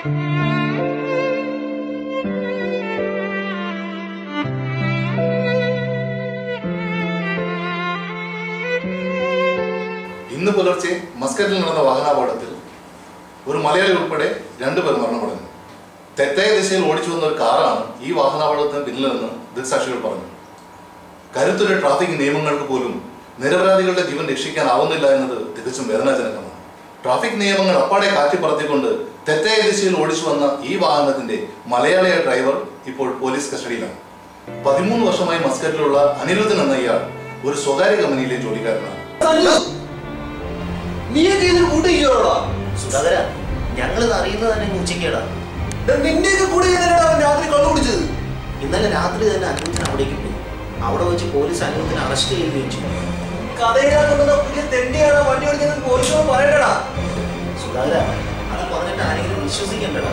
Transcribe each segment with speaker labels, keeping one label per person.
Speaker 1: ഇന്ന് പുലർച്ചെ മസ്കറ്റിൽ നടന്ന വാഹനാപകടത്തിൽ ഒരു മലയാളി ഉൾപ്പെടെ 2 പേർ മരണമടഞ്ഞു. തെറ്റായ ദിശയിൽ ഓടിച്ചു വന്ന ഒരു കാറാണ് ഈ വാഹനാപകടത്തിന് പിന്നിലെന്ന് ദൃക്സാക്ഷികൾ പറഞ്ഞു. കരുത്തുറ്റ ട്രാഫിക് നിയമങ്ങൾക്ക് പോലും നിരപരാധികളുടെ ജീവൻ രക്ഷിക്കാനാവുന്നില്ല എന്നത് തികച്ചും വേദനാജനകമാണ്. ട്രാഫിക് നിയമങ്ങൾ അപ്പാടെ കാറ്റിപ്പറത്തിക്കൊണ്ട് തെറ്റായ ദിശയിൽ ഓടിച്ചു വന്ന ഈ വാഹനത്തിന്റെ മലയാളിയായ ഡ്രൈവർ ഇപ്പോൾ പോലീസ് കസ്റ്റഡിയിലാണ്. 13 വർഷമായി മസ്കറ്റിലുള്ള അനിരുദ്ധൻ എന്ന ഇയാൾ ഒരു സ്വകാര്യ കമ്പനിയിലെ ജോലിക്കാരനാണ്.
Speaker 2: സുധാകര, ഞങ്ങളിത് അറിയുന്നത് തന്നെ ഉച്ചയ്ക്കേടാ. ഇന്നലെ രാത്രി തന്നെ അനിരുദ്ധൻ അവിടേക്ക് പോയി. അവിടെ വെച്ച് പോലീസ് അനിരുദ്ധനെ അറസ്റ്റ് ചെയ്യുകയും ചെയ്തു. സുധാകര, അത് പറഞ്ഞിട്ട് ആരെങ്കിലും വിശ്വസിക്കണ്ടടാ.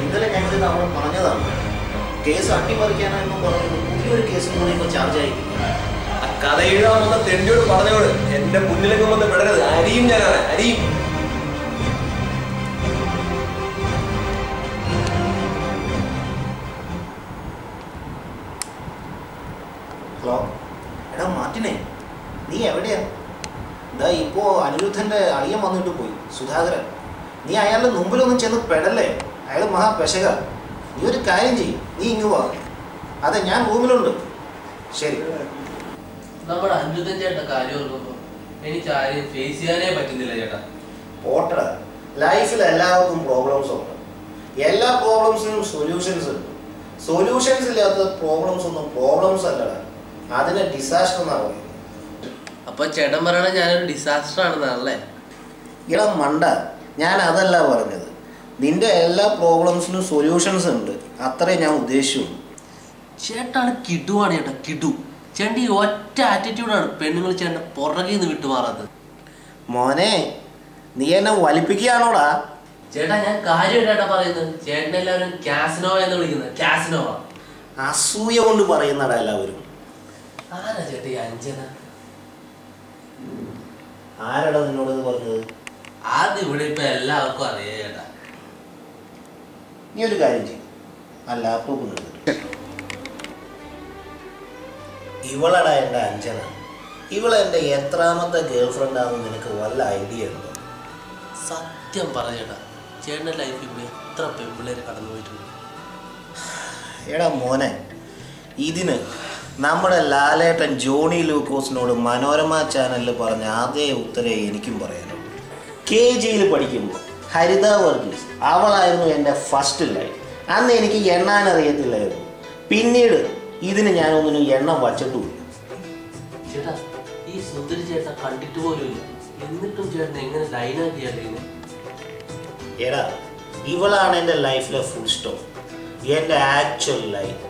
Speaker 2: ഇന്നലെ ഞങ്ങളിത് അവിടെ പറഞ്ഞതാണ്. കേസ് അട്ടിമറിക്കാനെന്നും പറഞ്ഞു പുതിയൊരു കേസും കൂടെ ഇപ്പൊ ചാർജ് ആയിരിക്കും.
Speaker 3: കഥ എഴുതാമെന്ന തെണ്ടിയോട് പറഞ്ഞോട് എന്റെ മുന്നിലേക്ക് വന്ന് വിടരുത്. അരിയും ഞാനാണ്, അരിയും.
Speaker 2: ഹലോ, എടാ മാർട്ടിനെ, നീ എവിടെയാ? ഇതാ ഇപ്പോ അനിരുദ്ധന്റെ അളിയൻ വന്നിട്ട് പോയി, സുധാകരൻ. നീ അയാളുടെ മുമ്പിലൊന്നും ചെന്ന് പെടല്ലേ, അയാൾ മഹാപെശക. നീ ഒരു കാര്യം ചെയ്യും, നീ ഇങ്ങ് വാ. അതെ, ഞാൻ റൂമിലുണ്ട്. ശരി.
Speaker 4: നമ്മുടെ അനിരുദ്ധൻ ചേട്ടൻ കാര്യം ഓർക്കുമ്പോൾ എനിക്ക് ആരെയും ഫേസ് ചെയ്യാനേ പറ്റുന്നില്ല ചേട്ടാ.
Speaker 2: പോട്ടടാ, ലൈഫിൽ എല്ലാവർക്കും പ്രോബ്ലംസ് ഉണ്ട്. എല്ലാ പ്രോബ്ലംസിനും സൊല്യൂഷൻസ് ഉണ്ട്. സൊല്യൂഷൻസ് ഇല്ലാത്ത പ്രോബ്ലംസ് ഒന്നും പ്രോബ്ലംസ് അല്ലടാ, അതിനെ ഡിസാസ്റ്റർ എന്നാണ് പറയുന്നത്.
Speaker 4: അപ്പൊ ചേട്ടൻ പറയണ ഞാനൊരു ഡിസാസ്റ്റർ ആണെന്നാണല്ലേ?
Speaker 2: ഇടാ മണ്ട, ഞാൻ അതല്ല പറഞ്ഞത്. നിന്റെ എല്ലാ പ്രോബ്ലംസിനും സൊല്യൂഷൻസ് ഉണ്ട്, അത്രേ ഞാൻ ഉദ്ദേശിച്ചുള്ളൂ.
Speaker 4: ചേട്ടാണ് കിടുവാണ് ചേട്ടാ, കിടു. ചേട്ടൻ ഈ ഒറ്റ ആറ്റിറ്റ്യൂഡാണ് പെണ്ണുങ്ങൾ ചേട്ടൻ പുറകെ നിന്ന് വിട്ടുമാറാത്തത്.
Speaker 2: മോനെ, നീ എന്നെ വലിപ്പിക്കുകയാണോടാ?
Speaker 4: ചേട്ടാ, ഞാൻ കാര്യമായിട്ടാ പറയുന്നത്. ചേട്ടൻ എല്ലാവരും കാസിനോവ എന്ന് വിളിക്കുന്നത്. കാസിനോവ
Speaker 2: അസൂയ കൊണ്ട് പറയുന്നടാ എല്ലാവരും.
Speaker 4: ആരാ ചേട്ടാ ഈ അഞ്ജന?
Speaker 2: ആരാടാ നിന്നോട് ഇത് പറഞ്ഞത്?
Speaker 4: അത് ഇവിടെ ഇപ്പൊ എല്ലാവർക്കും അറിയാം ചേട്ടാ.
Speaker 2: നീ ഒരു കാര്യം ചെയ്യും, ആ ലാപ്ടോപ്പ് എടുത്തിട്ട്. ഇവളടാ എൻ്റെ അഞ്ജന. ഇവളെൻ്റെ എത്രാമത്തെ ഗേൾ ഫ്രണ്ടാണെന്ന് നിനക്ക് വല്ല ഐഡിയ ഉണ്ടോ?
Speaker 4: സത്യം പറഞ്ഞേട്ടാ, ചേട്ടൻ്റെ ലൈഫിൽ കൂടി എത്ര പെൺപിള്ളേര് കടന്നു പോയിട്ടുണ്ട്.
Speaker 2: എടാ മോനെ, ഇതിന് നമ്മുടെ ലാലേട്ടൻ ജോണി ലൂക്കോസിനോട് മനോരമ ചാനലിൽ പറഞ്ഞ അതേ ഉത്തരേ എനിക്കും പറയാനുള്ളൂ. KG പഠിക്കുമ്പോൾ ഹരിത വർഗീസ് അവളായിരുന്നു എൻ്റെ ഫസ്റ്റ് ലൈഫ്. അന്ന് എനിക്ക് എണ്ണാൻ അറിയത്തില്ലായിരുന്നു. പിന്നീട് ഇതിന് ഞാനൊന്നിനും എണ്ണം വച്ചിട്ടുമില്ല.
Speaker 4: ചേട്ടാ, ഈ സുന്ദരി ചേട്ടൻ കണ്ടിട്ട് പോലും ഇല്ല, എന്നിട്ടും ചേട്ടൻ എങ്ങനെ ലൈനാക്കിയായിരുന്നു?
Speaker 2: എടാ, ഇവളാണ് എൻ്റെ ലൈഫിലെ ഫുൾ സ്റ്റോപ്പ്, എൻ്റെ ആക്ച്വൽ ലൈഫ്.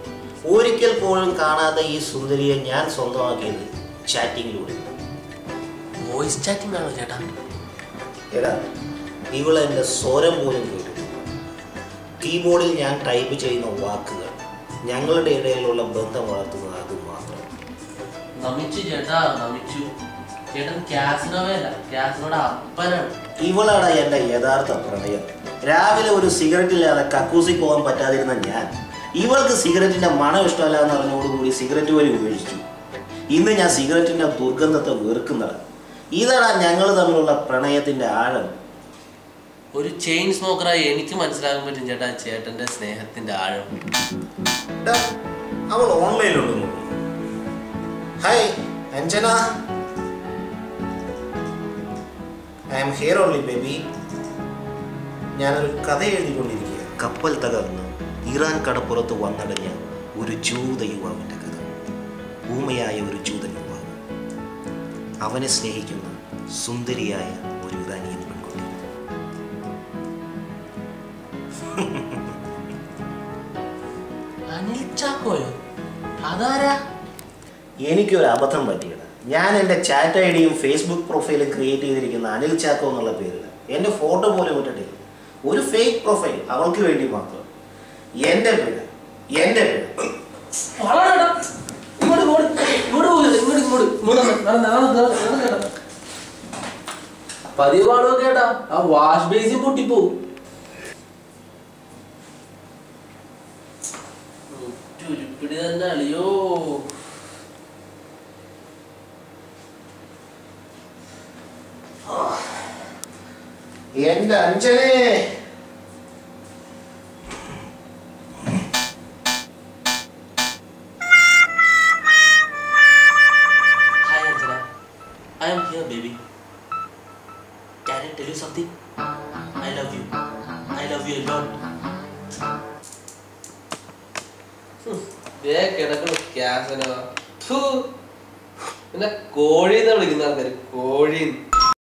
Speaker 2: ഒരിക്കൽ പോലും കാണാതെ ഈ സുന്ദരിയെ ഞാൻ സ്വന്തമാക്കിയത് ചാറ്റിങ്ങിലൂടെ.
Speaker 4: വോയിസ് ചാറ്റിംഗ് ആണോ ചേട്ടാ?
Speaker 2: എടാ, ഇവളെൻ്റെ സ്വരം പോലും കേട്ടു. കീബോർഡിൽ ഞാൻ ടൈപ്പ് ചെയ്യുന്ന വാക്കുകൾ ഞങ്ങളുടെ ഇടയിലുള്ള ബന്ധം വളർത്തുന്നത് അത് മാത്രം.
Speaker 4: നമിച്ചു ചേട്ടാ, നമിച്ചു. ചേട്ടൻ കാസിനോവയല്ല, കാസിനോയുടെ അപ്പനാണ്.
Speaker 2: ഇവളാണ് എൻ്റെ യഥാർത്ഥ പ്രണയം. രാവിലെ ഒരു സിഗരറ്റ് ഇല്ലാതെ കക്കൂസി പോകാൻ പറ്റാതിരുന്ന ഞാൻ ഇവൾക്ക് സിഗരറ്റിൻ്റെ മണം ഇഷ്ടമല്ല എന്ന് അറിഞ്ഞോടുകൂടി സിഗരറ്റ് വഴി ഉപേക്ഷിച്ചു. ഇന്ന് ഞാൻ സിഗരറ്റിൻ്റെ ദുർഗന്ധത്തെ വെറുക്കുന്നതാണ്. ഇതാണ് ഞങ്ങൾ തമ്മിലുള്ള പ്രണയത്തിൻ്റെ ആഴം.
Speaker 4: ഒരു ചെയിൻ സ്മോക്കറായി എനിക്ക് മനസ്സിലാക്കാൻ പറ്റും ചേട്ടാ ചേട്ടൻ്റെ സ്നേഹത്തിൻ്റെ ആഴം.
Speaker 2: അവൾ ഓൺലൈനിലുണ്ട്. Hi Anjana, I am here only baby. ഞാനൊരു കഥ എഴുതിക്കൊണ്ടിരിക്കുക. കപ്പൽ തകർന്ന് ഇറാൻ കടപ്പുറത്ത് വന്നടഞ്ഞ ഒരു ജൂത യുവാവിൻ്റെ കഥ. ഊമയായ ഒരു ജൂത യുവാവ്, അവനെ സ്നേഹിക്കുന്ന സുന്ദരിയായ ഒരു ഇറാനിയൻ പെൺകുട്ടി.
Speaker 4: അനിൽ ചാക്കോയോ? അതാരാ?
Speaker 2: എനിക്കൊരു അബദ്ധം പറ്റിയത്. ഞാൻ എൻ്റെ ചാറ്റ് ഐഡിയും ഫേസ്ബുക്ക് പ്രൊഫൈലും ക്രിയേറ്റ് ചെയ്തിരിക്കുന്ന അനിൽ ചാക്കോ എന്നുള്ള പേരിൽ എൻ്റെ ഫോട്ടോ പോലും ഇട്ടിട്ടില്ല. ഒരു ഫേക്ക് പ്രൊഫൈൽ, അവൾക്ക് വേണ്ടി മാത്രം. എൻ്റെ പേര്, എൻ്റെ പേര്.
Speaker 4: പതിവാണോ കേട്ടാ? ആ വാഷ് ബേസിൻ പൊട്ടിപ്പോവും. വിട് തന്നെ അളിയോ.
Speaker 2: എന്റെ അഞ്ജനെ
Speaker 4: Hi Anjana, I am here baby. Can I tell you something? I love you. I love you a lot. കിടക്കണു ക്യാസനോ പിന്നെ കോഴി എന്ന് വിളിക്കുന്ന ആൾക്കാർ കോഴി